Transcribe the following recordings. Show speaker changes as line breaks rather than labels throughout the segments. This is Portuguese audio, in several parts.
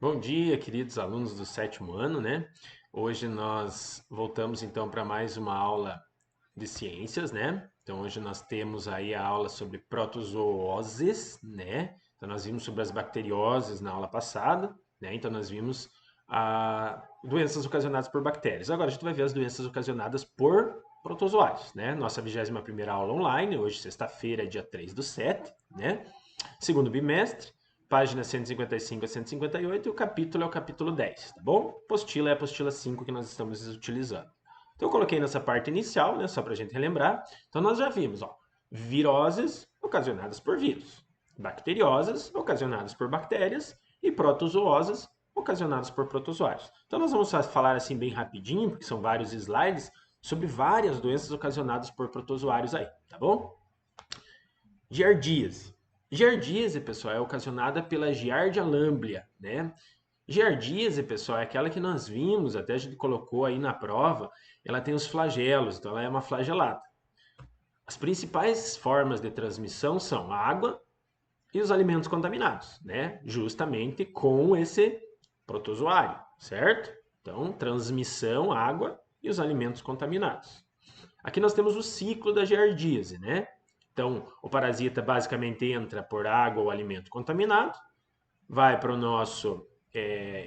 Bom dia, queridos alunos do sétimo ano, né? Hoje nós voltamos então para mais uma aula de ciências, né? Então hoje nós temos aí a aula sobre protozooses, né? Então nós vimos sobre as bacterioses na aula passada, né? Então nós vimos doenças ocasionadas por bactérias. Agora a gente vai ver as doenças ocasionadas por protozoários, né? Nossa 21ª aula online, hoje sexta-feira, dia 3/7, né? Segundo bimestre, página 155 a 158, e o capítulo é o capítulo 10, tá bom? Apostila é a apostila 5 que nós estamos utilizando. Então eu coloquei nessa parte inicial, né, só para a gente relembrar. Então nós já vimos, ó, viroses ocasionadas por vírus, bacteriosas ocasionadas por bactérias e protozoosas ocasionadas por protozoários. Então nós vamos falar assim bem rapidinho, porque são vários slides, sobre várias doenças ocasionadas por protozoários aí, tá bom? Giardíase. Giardíase, pessoal, é ocasionada pela Giardia lamblia, né? Giardíase, pessoal, é aquela que nós vimos, até a gente colocou aí na prova, ela tem os flagelos, então ela é uma flagelada. As principais formas de transmissão são a água e os alimentos contaminados, né? Justamente com esse protozoário, certo? Então, transmissão, água e os alimentos contaminados. Aqui nós temos o ciclo da giardíase, né? Então, o parasita basicamente entra por água ou alimento contaminado, vai para a nossa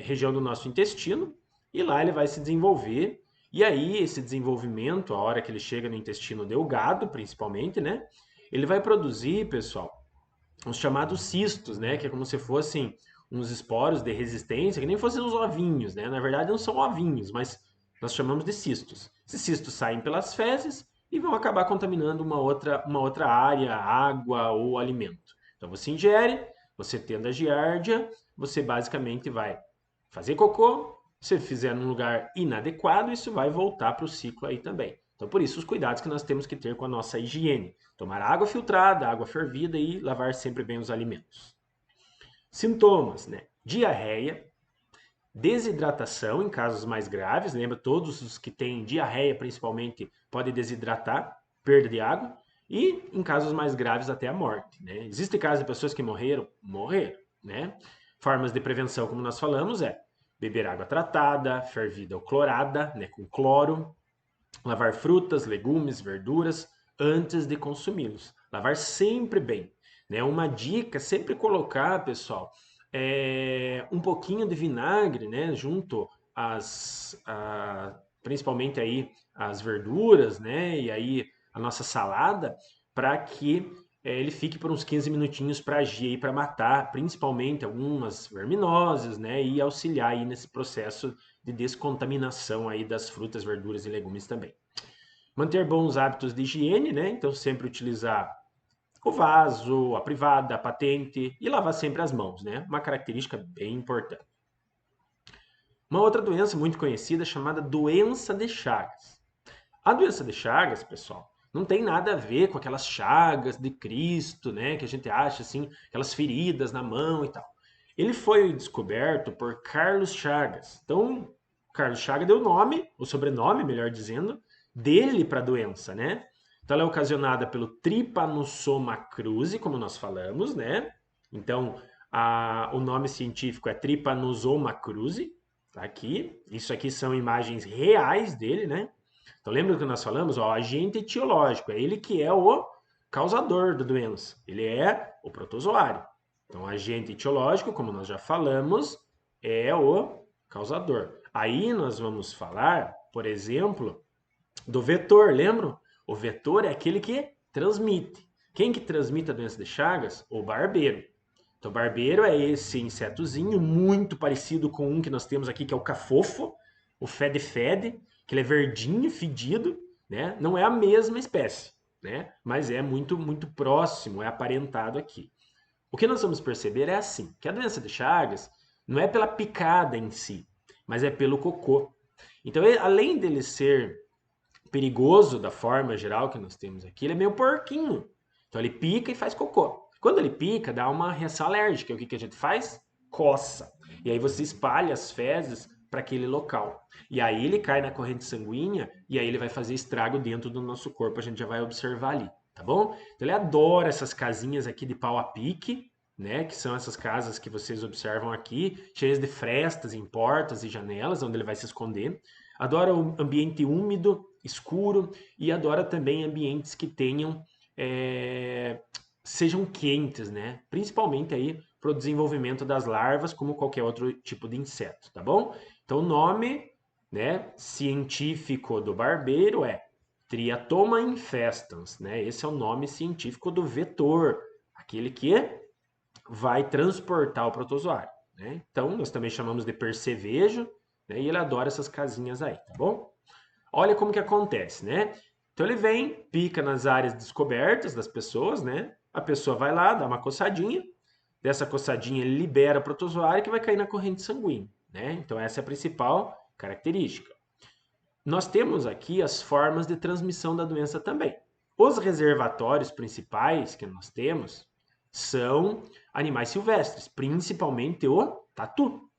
região do nosso intestino e lá ele vai se desenvolver. E aí, esse desenvolvimento, a hora que ele chega no intestino delgado, principalmente, né? Ele vai produzir, pessoal, os chamados cistos, né? Que é como se fossem uns esporos de resistência, que nem fossem os ovinhos, né? Na verdade, não são ovinhos, mas nós chamamos de cistos. Esses cistos saem pelas fezes e vão acabar contaminando uma outra área, água ou alimento. Então você ingere, você tendo a giardia, você basicamente vai fazer cocô. Se fizer num lugar inadequado, isso vai voltar para o ciclo aí também. Então, por isso, os cuidados que nós temos que ter com a nossa higiene. Tomar água filtrada, água fervida e lavar sempre bem os alimentos. Sintomas, né? Diarreia, desidratação em casos mais graves. Lembra, todos os que têm diarreia, principalmente, podem desidratar, perda de água. E em casos mais graves, até a morte. Né? Existem casos de pessoas que morreram? Morreram. Né? Formas de prevenção, como nós falamos, é beber água tratada, fervida ou clorada, né, com cloro, lavar frutas, legumes, verduras antes de consumi-los. Lavar sempre bem. Né? Uma dica, sempre colocar, pessoal, um pouquinho de vinagre, né, junto principalmente aí as verduras, né, e aí a nossa salada, para que ele fique por uns 15 minutinhos para agir e para matar, principalmente algumas verminoses, né, e auxiliar aí nesse processo de descontaminação aí das frutas, verduras e legumes também. Manter bons hábitos de higiene, né? Então sempre utilizar o vaso, a privada, a patente e lavar sempre as mãos, né? Uma característica bem importante. Uma outra doença muito conhecida é chamada doença de Chagas. A doença de Chagas, pessoal, não tem nada a ver com aquelas chagas de Cristo, né? Que a gente acha assim, aquelas feridas na mão e tal. Ele foi descoberto por Carlos Chagas. Então, Carlos Chagas deu o nome, o sobrenome, melhor dizendo, dele para a doença, né? Então, ela é ocasionada pelo Trypanosoma cruzi, como nós falamos, né? Então, o nome científico é Trypanosoma cruzi, tá aqui. Isso aqui são imagens reais dele, né? Então, lembra do que nós falamos? Ó, o agente etiológico, é ele que é o causador da doença. Ele é o protozoário. Então, o agente etiológico, como nós já falamos, é o causador. Aí nós vamos falar, por exemplo, do vetor, lembram? O vetor é aquele que transmite. Quem que transmite a doença de Chagas? O barbeiro. Então, o barbeiro é esse insetozinho muito parecido com um que nós temos aqui, que é o cafofo, o fede-fede, que ele é verdinho, fedido, né? Não é a mesma espécie, né? Mas é muito, muito próximo, é aparentado aqui. O que nós vamos perceber é assim, que a doença de Chagas não é pela picada em si, mas é pelo cocô. Então, além dele ser perigoso da forma geral que nós temos aqui, ele é meio porquinho. Então ele pica e faz cocô. Quando ele pica, dá uma reação alérgica. O que a gente faz? Coça. E aí você espalha as fezes para aquele local. E aí ele cai na corrente sanguínea e aí ele vai fazer estrago dentro do nosso corpo. A gente já vai observar ali, tá bom? Então ele adora essas casinhas aqui de pau a pique, né, que são essas casas que vocês observam aqui, cheias de frestas em portas e janelas, onde ele vai se esconder. Adora o ambiente úmido, escuro, e adora também ambientes que tenham sejam quentes, né? Principalmente aí para o desenvolvimento das larvas, como qualquer outro tipo de inseto, tá bom? Então o nome, né, científico do barbeiro é Triatoma infestans, né? Esse é o nome científico do vetor, aquele que vai transportar o protozoário, né? Então, nós também chamamos de percevejo, né? E ele adora essas casinhas aí, tá bom? Olha como que acontece, né? Então ele vem, pica nas áreas descobertas das pessoas, né? A pessoa vai lá, dá uma coçadinha, dessa coçadinha ele libera o protozoário que vai cair na corrente sanguínea, né? Então essa é a principal característica. Nós temos aqui as formas de transmissão da doença também. Os reservatórios principais que nós temos são animais silvestres, principalmente o tatu.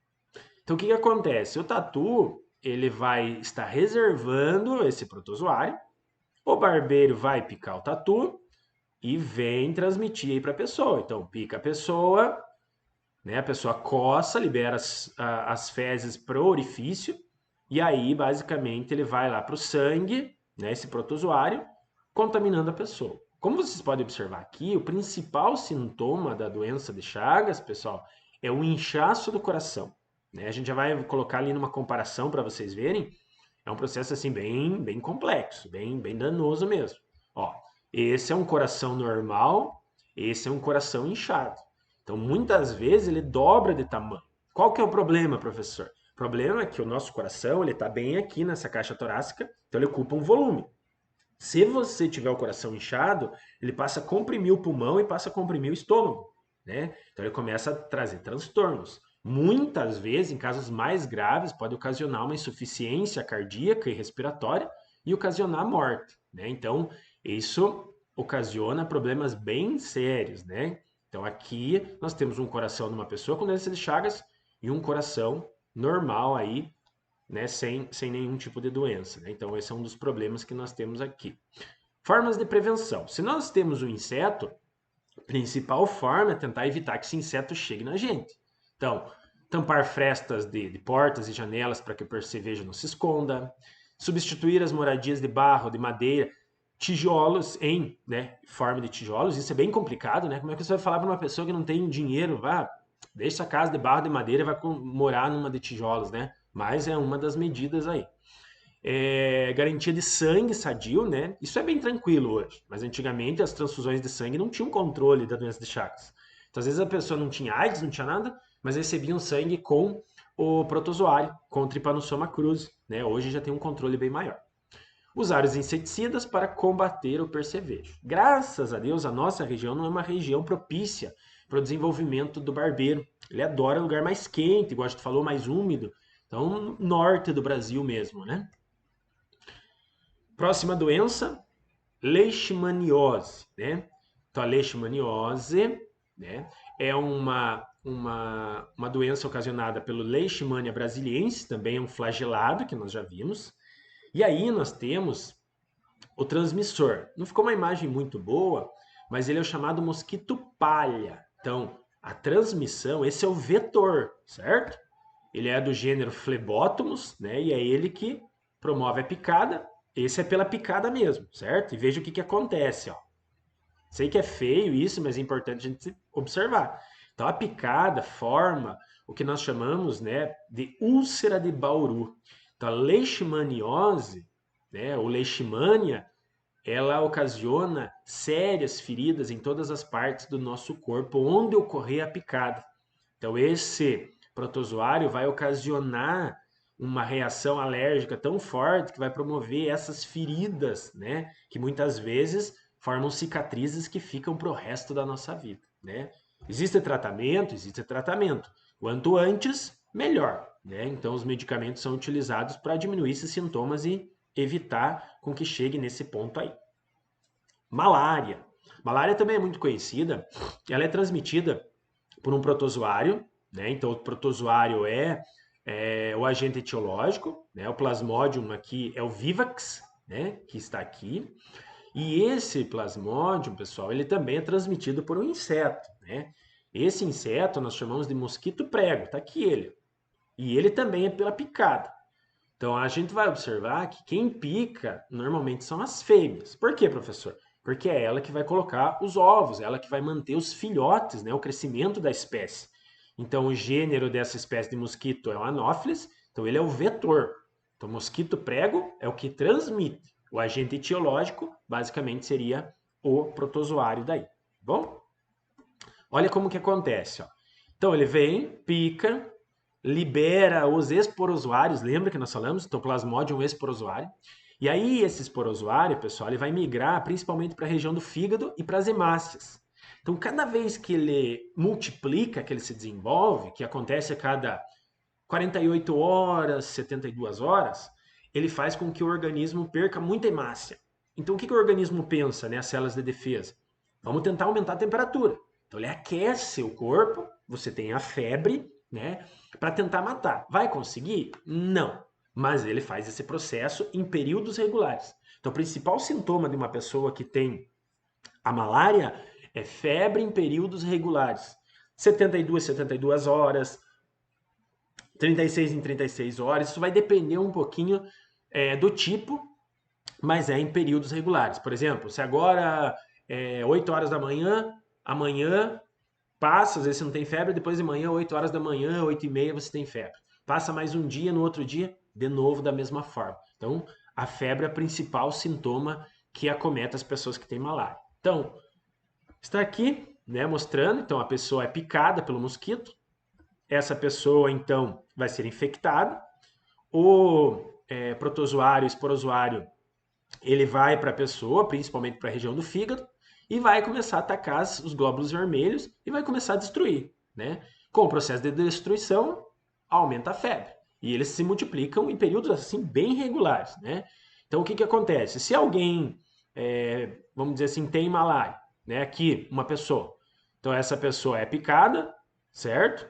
Então o que acontece? O tatu ele vai estar reservando esse protozoário, o barbeiro vai picar o tatu e vem transmitir aí para a pessoa. Então pica a pessoa, né? A pessoa coça, libera as fezes para o orifício, e aí, basicamente, ele vai lá para o sangue, né, esse protozoário, contaminando a pessoa. Como vocês podem observar aqui, o principal sintoma da doença de Chagas, pessoal, é o inchaço do coração. Né? A gente já vai colocar ali numa comparação para vocês verem. É um processo assim bem complexo, bem danoso mesmo. Ó, esse é um coração normal, esse é um coração inchado. Então, muitas vezes ele dobra de tamanho. Qual que é o problema, professor? O problema é que o nosso coração ele está bem aqui nessa caixa torácica, então ele ocupa um volume. Se você tiver o coração inchado, ele passa a comprimir o pulmão e passa a comprimir o estômago, né? Então ele começa a trazer transtornos. Muitas vezes, em casos mais graves, pode ocasionar uma insuficiência cardíaca e respiratória e ocasionar a morte, né? Então, isso ocasiona problemas bem sérios, né? Então, aqui nós temos um coração de uma pessoa com doença de Chagas e um coração normal aí, né, sem nenhum tipo de doença. Né? Então, esse é um dos problemas que nós temos aqui. Formas de prevenção. Se nós temos um inseto, a principal forma é tentar evitar que esse inseto chegue na gente. Então, tampar frestas de portas e janelas para que o percevejo não se esconda, substituir as moradias de barro, de madeira, tijolos em, né, forma de tijolos. Isso é bem complicado, né? Como é que você vai falar para uma pessoa que não tem dinheiro, deixa a casa de barro, de madeira e vai morar numa de tijolos, né? Mas é uma das medidas aí. Garantia de sangue sadio, né? Isso é bem tranquilo hoje, mas antigamente as transfusões de sangue não tinham controle da doença de Chagas. Então, às vezes a pessoa não tinha AIDS, não tinha nada, mas recebia um sangue com o protozoário, com o Trypanosoma cruzi, né? Hoje já tem um controle bem maior. Usar os inseticidas para combater o percevejo. Graças a Deus, a nossa região não é uma região propícia para o desenvolvimento do barbeiro. Ele adora lugar mais quente, igual a gente falou, mais úmido. Então, norte do Brasil mesmo, né? Próxima doença, leishmaniose, né? Então, a leishmaniose, né, é uma doença ocasionada pelo Leishmania brasiliensis, também é um flagelado, que nós já vimos. E aí nós temos o transmissor. Não ficou uma imagem muito boa, mas ele é o chamado mosquito palha. Então, a transmissão, esse é o vetor, certo? Ele é do gênero Phlebotomus, né? E é ele que promove a picada. Esse é pela picada mesmo, certo? E veja o que acontece, ó. Sei que é feio isso, mas é importante a gente observar. Então, a picada forma o que nós chamamos, né, de úlcera de Bauru. Então, a leishmaniose, né, ou leishmania, ela ocasiona sérias feridas em todas as partes do nosso corpo onde ocorrer a picada. Então, esse protozoário vai ocasionar uma reação alérgica tão forte que vai promover essas feridas, né? Que muitas vezes formam cicatrizes que ficam para o resto da nossa vida, né? Existe tratamento? Existe tratamento. Quanto antes, melhor, né? Então, os medicamentos são utilizados para diminuir esses sintomas e evitar com que chegue nesse ponto aí. Malária. Malária também é muito conhecida. Ela é transmitida por um protozoário, né? Então, o protozoário é o agente etiológico, né? O plasmodium aqui é o vivax, né? Que está aqui. E esse plasmodium, pessoal, ele também é transmitido por um inseto, né? Esse inseto nós chamamos de mosquito prego, tá aqui ele. E ele também é pela picada. Então a gente vai observar que quem pica normalmente são as fêmeas. Por quê, professor? Porque é ela que vai colocar os ovos, é ela que vai manter os filhotes, né, o crescimento da espécie. Então o gênero dessa espécie de mosquito é o Anopheles, então ele é o vetor. Então o mosquito prego é o que transmite. O agente etiológico basicamente seria o protozoário daí. Bom? Olha como que acontece, ó. Então ele vem, pica, libera os esporozoários, lembra que nós falamos? Então, plasmódio é um esporozoário. E aí, esse esporozoário, pessoal, ele vai migrar principalmente para a região do fígado e para as hemácias. Então, cada vez que ele multiplica, que ele se desenvolve, que acontece a cada 48 horas, 72 horas, ele faz com que o organismo perca muita hemácia. Então, o que o organismo pensa, né, as células de defesa? Vamos tentar aumentar a temperatura. Então, ele aquece o corpo, você tem a febre, né, para tentar matar. Vai conseguir? Não. Mas ele faz esse processo em períodos regulares. Então, o principal sintoma de uma pessoa que tem a malária é febre em períodos regulares. 72 horas, 36 em 36 horas. Isso vai depender um pouquinho do tipo, mas é em períodos regulares. Por exemplo, se agora é 8 horas da manhã, amanhã passa, às vezes você não tem febre, depois de manhã, 8 horas da manhã, 8 e meia, você tem febre. Passa mais um dia, no outro dia, de novo da mesma forma. Então, a febre é o principal sintoma que acomete as pessoas que têm malária. Então, está aqui, né, mostrando, então a pessoa é picada pelo mosquito, essa pessoa, então, vai ser infectada, o protozoário, esporozoário, ele vai para a pessoa, principalmente para a região do fígado, e vai começar a atacar os glóbulos vermelhos e vai começar a destruir, né? Com o processo de destruição, aumenta a febre. E eles se multiplicam em períodos assim bem regulares, né? Então o que que acontece? Se alguém, vamos dizer assim, tem malária, né? Aqui, uma pessoa. Então essa pessoa é picada, certo?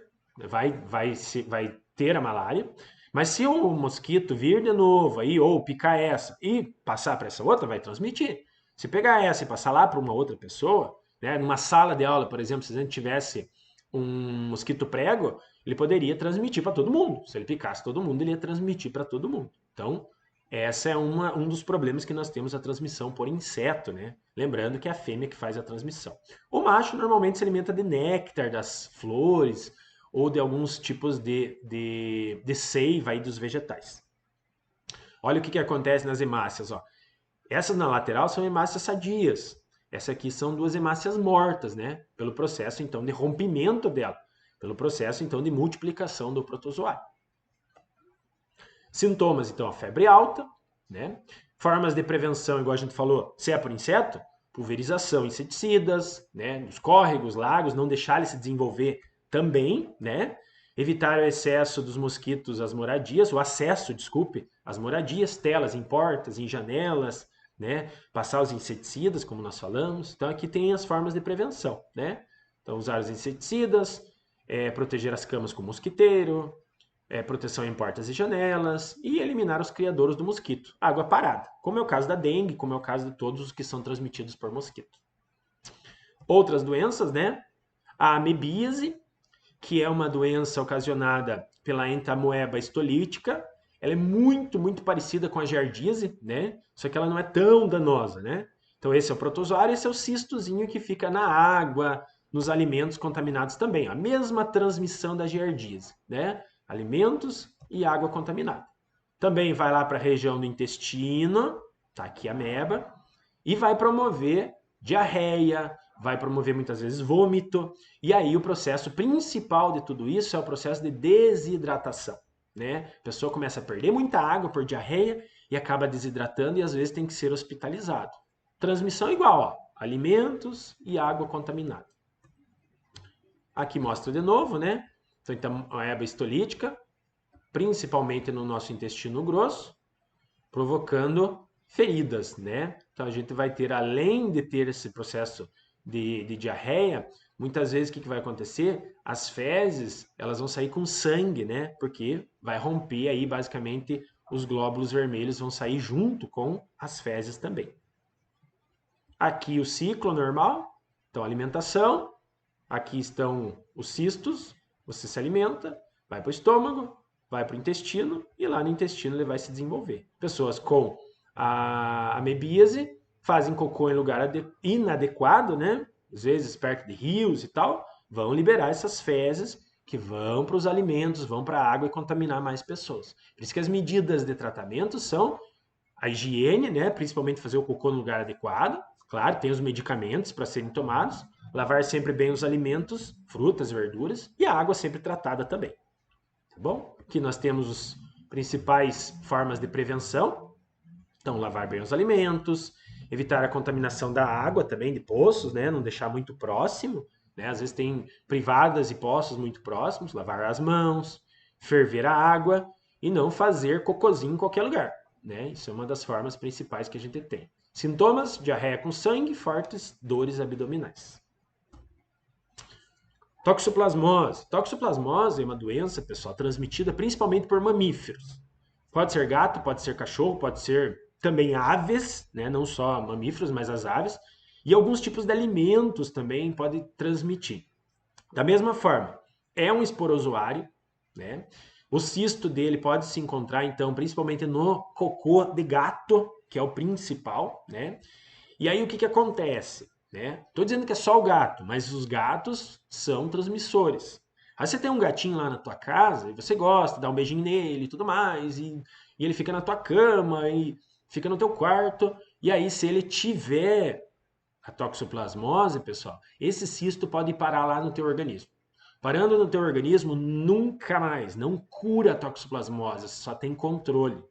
Vai ter a malária. Mas se o mosquito vir de novo aí, ou picar essa e passar para essa outra, vai transmitir. Se pegar essa e passar lá para uma outra pessoa, né, numa sala de aula, por exemplo, se a gente tivesse um mosquito prego, ele poderia transmitir para todo mundo. Se ele picasse todo mundo, ele ia transmitir para todo mundo. Então, essa é um dos problemas que nós temos a transmissão por inseto, né? Lembrando que é a fêmea que faz a transmissão. O macho normalmente se alimenta de néctar das flores ou de alguns tipos de seiva aí dos vegetais. Olha o que acontece nas hemácias, ó. Essas na lateral são hemácias sadias. Essa aqui são duas hemácias mortas, né? Pelo processo, então, de rompimento dela. Pelo processo, então, de multiplicação do protozoário. Sintomas, então, a febre alta, né? Formas de prevenção, igual a gente falou, se é por inseto, pulverização, inseticidas, né? Nos córregos, lagos, não deixar ele se desenvolver também, né? Evitar o excesso dos mosquitos às moradias, o acesso, desculpe, às moradias, telas em portas, em janelas, né? Passar os inseticidas, como nós falamos. Então aqui tem as formas de prevenção, né? Então usar os inseticidas, proteger as camas com mosquiteiro, proteção em portas e janelas e eliminar os criadouros do mosquito. Água parada, como é o caso da dengue, como é o caso de todos os que são transmitidos por mosquito. Outras doenças, né? A amebíase, que é uma doença ocasionada pela entamoeba histolítica. Ela é muito, muito parecida com a giardíase, né? Só que ela não é tão danosa, né? Então esse é o protozoário, esse é o cistozinho que fica na água, nos alimentos contaminados também. A mesma transmissão da giardíase, né? Alimentos e água contaminada. Também vai lá para a região do intestino, tá aqui a ameba, e vai promover diarreia, vai promover muitas vezes vômito, e aí o processo principal de tudo isso é o processo de desidratação, né? A pessoa começa a perder muita água por diarreia e acaba desidratando e às vezes tem que ser hospitalizado. Transmissão igual, ó, alimentos e água contaminada. Aqui mostra de novo, né? Então, a ameba histolítica, principalmente no nosso intestino grosso, provocando feridas, né? Então a gente vai ter, além de ter esse processo de diarreia, muitas vezes o que vai acontecer? As fezes, elas vão sair com sangue, né? Porque vai romper aí, basicamente, os glóbulos vermelhos vão sair junto com as fezes também. Aqui o ciclo normal, então alimentação, aqui estão os cistos, você se alimenta, vai para o estômago, vai para o intestino e lá no intestino ele vai se desenvolver. Pessoas com a amebíase fazem cocô em lugar inadequado, né? Às vezes perto de rios e tal, vão liberar essas fezes que vão para os alimentos, vão para a água e contaminar mais pessoas. Por isso que as medidas de tratamento são a higiene, né? Principalmente fazer o cocô no lugar adequado. Claro, tem os medicamentos para serem tomados, lavar sempre bem os alimentos, frutas, verduras e a água sempre tratada também. Tá bom? Aqui nós temos as principais formas de prevenção. Então, lavar bem os alimentos, evitar a contaminação da água também, de poços, né? Não deixar muito próximo, né? Às vezes tem privadas e poços muito próximos, lavar as mãos, ferver a água e não fazer cocôzinho em qualquer lugar, né? Isso é uma das formas principais que a gente tem. Sintomas: diarreia com sangue, fortes dores abdominais. Toxoplasmose. Toxoplasmose é uma doença, pessoal, transmitida principalmente por mamíferos. Pode ser gato, pode ser cachorro, pode ser também aves, né? Não só mamíferos, mas as aves. E alguns tipos de alimentos também podem transmitir. Da mesma forma, é um esporozoário, né? O cisto dele pode se encontrar, então, principalmente no cocô de gato, que é o principal, né? E aí o que acontece? Né? Tô dizendo que é só o gato, mas os gatos são transmissores. Aí você tem um gatinho lá na tua casa e você gosta, dá um beijinho nele e tudo mais, e ele fica na tua cama e fica no teu quarto. E aí, se ele tiver a toxoplasmose, pessoal, esse cisto pode parar lá no teu organismo. Parando no teu organismo, nunca mais, não cura a toxoplasmose, só tem controle.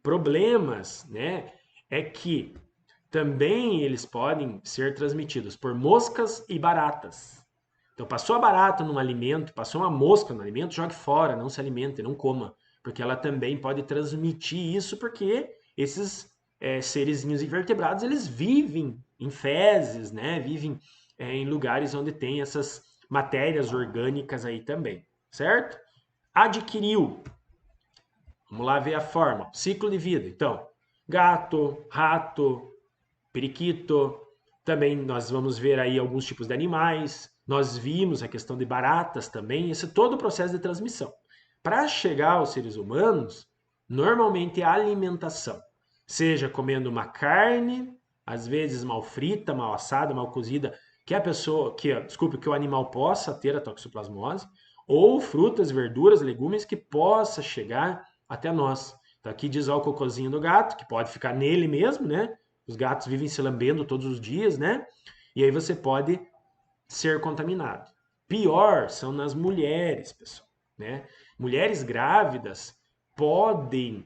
Problemas, né, é que também eles podem ser transmitidos por moscas e baratas. Então, passou a barata num alimento, passou uma mosca no alimento, jogue fora, não se alimente, não coma, porque ela também pode transmitir isso, porque esses serezinhos invertebrados, eles vivem em fezes, né? Vivem em lugares onde tem essas matérias orgânicas aí também, certo? Adquiriu. Vamos lá ver a forma. Ciclo de vida. Então, gato, rato, periquito. Também nós vamos ver aí alguns tipos de animais. Nós vimos a questão de baratas também. Esse é todo o processo de transmissão. Para chegar aos seres humanos, normalmente é a alimentação. Seja comendo uma carne, às vezes mal frita, mal assada, mal cozida, que a pessoa, que o animal possa ter a toxoplasmose, ou frutas, verduras, legumes que possa chegar até nós. Então aqui diz ó, o cocôzinho do gato, que pode ficar nele mesmo, né? Os gatos vivem se lambendo todos os dias, né? E aí você pode ser contaminado. Pior são nas mulheres, pessoal, né? Mulheres grávidas podem,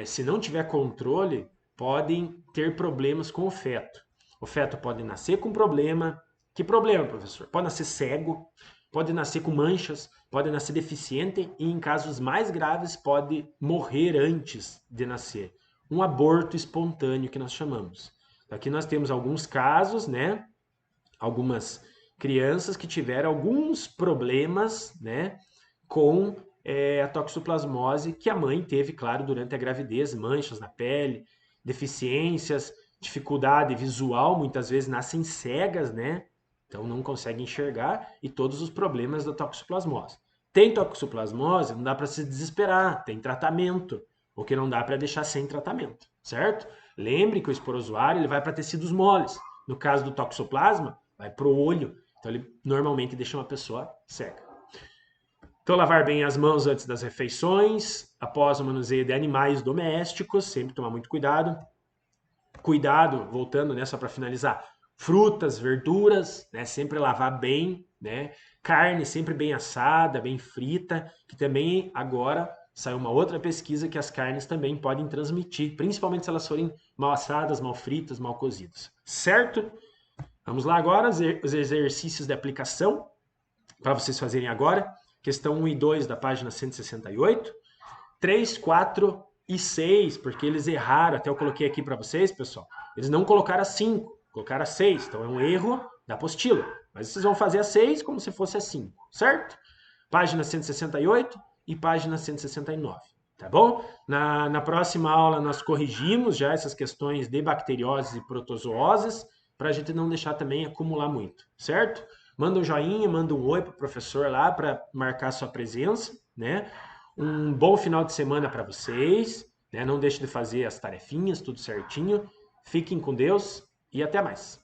se não tiver controle, podem ter problemas com o feto. O feto pode nascer com problema. Que problema, professor? Pode nascer cego, pode nascer com manchas, pode nascer deficiente e, em casos mais graves, pode morrer antes de nascer. Um aborto espontâneo que nós chamamos. Aqui nós temos alguns casos, né? Algumas crianças que tiveram alguns problemas, né? Com a toxoplasmose que a mãe teve, claro, durante a gravidez, manchas na pele, deficiências, dificuldade visual, muitas vezes nascem cegas, né? Então não conseguem enxergar e todos os problemas da toxoplasmose. Tem toxoplasmose, não dá para se desesperar, tem tratamento, o que não dá para deixar sem tratamento, certo? Lembre que o esporozoário ele vai para tecidos moles. No caso do toxoplasma, vai para o olho. Então ele normalmente deixa uma pessoa cega. Então, lavar bem as mãos antes das refeições, após o manuseio de animais domésticos, sempre tomar muito cuidado. Cuidado, voltando, né, só para finalizar, frutas, verduras, né, sempre lavar bem, né? Carne sempre bem assada, bem frita, que também agora saiu uma outra pesquisa que as carnes também podem transmitir, principalmente se elas forem mal assadas, mal fritas, mal cozidas. Certo? Vamos lá agora, os exercícios de aplicação para vocês fazerem agora. Questão 1 e 2 da página 168. 3, 4 e 6, porque eles erraram. Até eu coloquei aqui para vocês, pessoal. Eles não colocaram a 5, colocaram a 6. Então é um erro da apostila. Mas vocês vão fazer a 6 como se fosse a 5, certo? Página 168 e página 169. Tá bom? Na próxima aula nós corrigimos já essas questões de bacterioses e protozooses para a gente não deixar também acumular muito, certo? Manda um joinha, manda um oi pro professor lá para marcar sua presença, né? Um bom final de semana para vocês, né? Não deixe de fazer as tarefinhas, tudo certinho. Fiquem com Deus e até mais.